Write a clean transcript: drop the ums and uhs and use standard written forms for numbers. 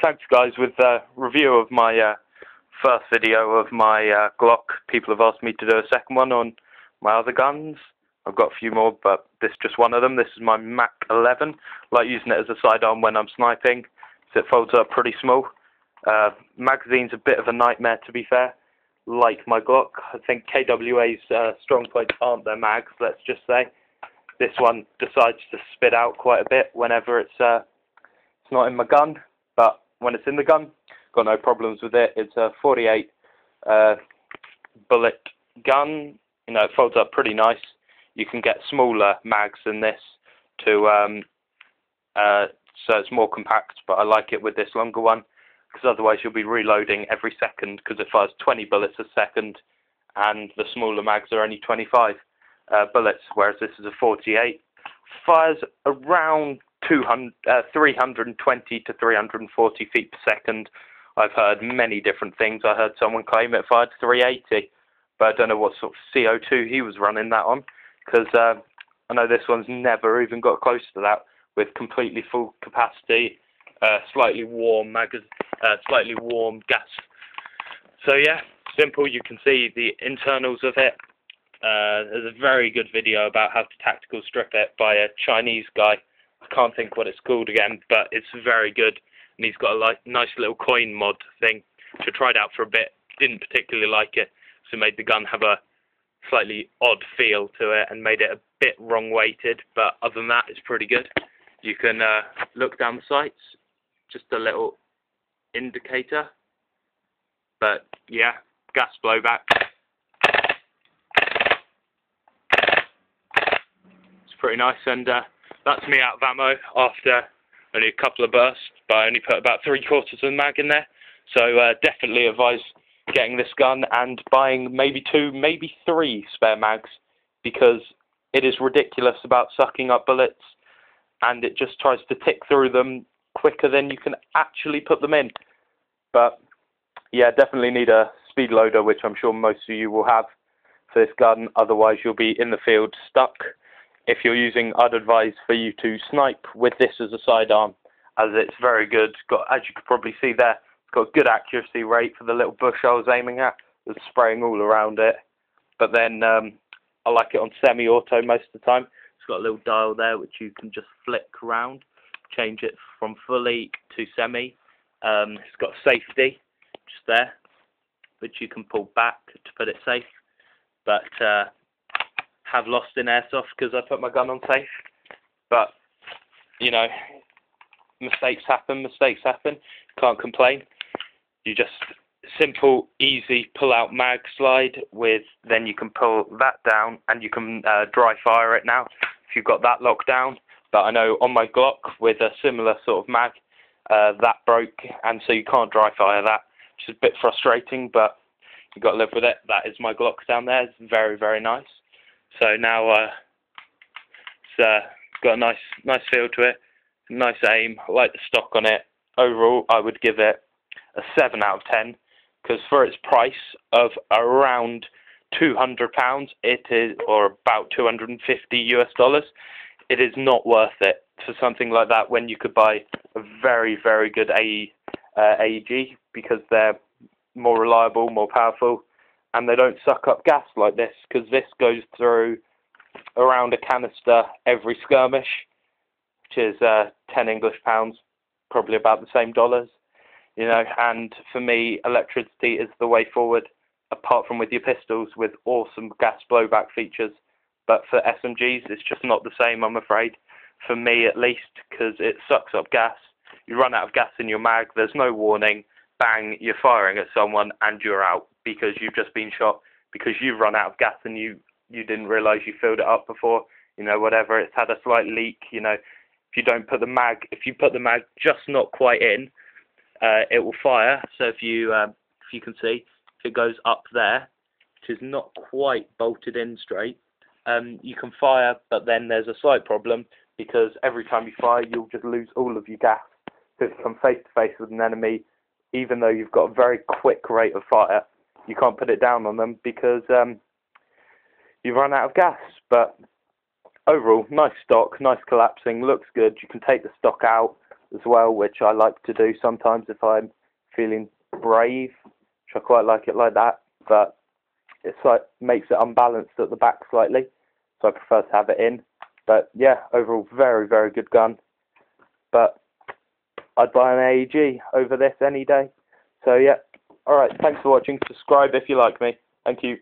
Thanks guys, with the review of my first video of my Glock, people have asked me to do a second one on my other guns. I've got a few more, but this is just one of them. This is my Mac 11. I like using it as a sidearm when I'm sniping, so it folds up pretty small. Magazine's a bit of a nightmare, to be fair. Like my Glock, I think KWA's strong points aren't their mags, let's just say. This one decides to spit out quite a bit whenever it's not in my gun, but when it's in the gun, got no problems with it. It's a 48 bullet gun. You know, it folds up pretty nice. You can get smaller mags than this to so it's more compact, but I like it with this longer one because otherwise you'll be reloading every second because it fires 20 bullets a second and the smaller mags are only 25 bullets, whereas this is a 48. Fires around 320 to 340 feet per second. I've heard many different things. I heard someone claim it fired 380, but I don't know what sort of CO2 he was running that on, because I know this one's never even got close to that with completely full capacity, slightly warm gas. So yeah, simple. You can see the internals of it. There's a very good video about how to tactical strip it by a Chinese guy. I can't think what it's called again, but it's very good. And he's got a nice little coin mod thing, which I tried out for a bit. Didn't particularly like it, so made the gun have a slightly odd feel to it and made it a bit wrong weighted. But other than that, it's pretty good. You can look down the sights, just a little indicator. But yeah, gas blowback. It's pretty nice, and that's me out of ammo after only a couple of bursts, but I only put about 3/4 of the mag in there. So definitely advise getting this gun and buying maybe 2, maybe 3 spare mags, because it is ridiculous about sucking up bullets, and it just tries to tick through them quicker than you can actually put them in. But yeah, definitely need a speed loader, which I'm sure most of you will have for this gun, otherwise you'll be in the field stuck. If you're using, I'd advise for you to snipe with this as a sidearm, as it's very good. Got, as you could probably see there, it's got a good accuracy rate for the little bush I was aiming at. There's spraying all around it. But then I like it on semi-auto most of the time. It's got a little dial there which you can just flick around, change it from fully to semi. It's got safety just there, which you can pull back to put it safe. But have lost in airsoft because I put my gun on safe, but you know, mistakes happen, can't complain. You just simple, easy pull out mag slide with, then you can pull that down and you can dry fire it now if you've got that locked down. But I know on my Glock with a similar sort of mag, that broke, and so you can't dry fire that, which is a bit frustrating, but you've got to live with it. That is my Glock down there. It's very, very nice. So now it's got a nice feel to it, nice aim. I like the stock on it. Overall, I would give it a 7 out of 10, because for its price of around £200, it is, or about $250 US, it is not worth it for something like that when you could buy a very, very good AEG, because they're more reliable, more powerful, and they don't suck up gas like this, because this goes through around a canister every skirmish, which is 10 English pounds, probably about the same dollars, you know. And for me, electricity is the way forward, apart from with your pistols with awesome gas blowback features. But for SMGs, it's just not the same, I'm afraid, for me at least, because it sucks up gas. You run out of gas in your mag, there's no warning, bang, you're firing at someone and you're out, because you've just been shot, because you've run out of gas and you didn't realise you filled it up before, you know, whatever, it's had a slight leak, you know. If you don't put the mag, if you put the mag just not quite in, it will fire. So if you can see, if it goes up there, which is not quite bolted in straight, you can fire, but then there's a slight problem, because every time you fire, you'll just lose all of your gas. So if you come face to face with an enemy, even though you've got a very quick rate of fire, you can't put it down on them because you've run out of gas. But overall, nice stock, nice collapsing, looks good. You can take the stock out, as well, which I like to do sometimes if I'm feeling brave, which I quite like it like that, but it's like makes it unbalanced at the back slightly, so I prefer to have it in. But yeah, overall very, very good gun, but I'd buy an AEG over this any day. So yeah, alright, thanks for watching. Subscribe if you like me. Thank you.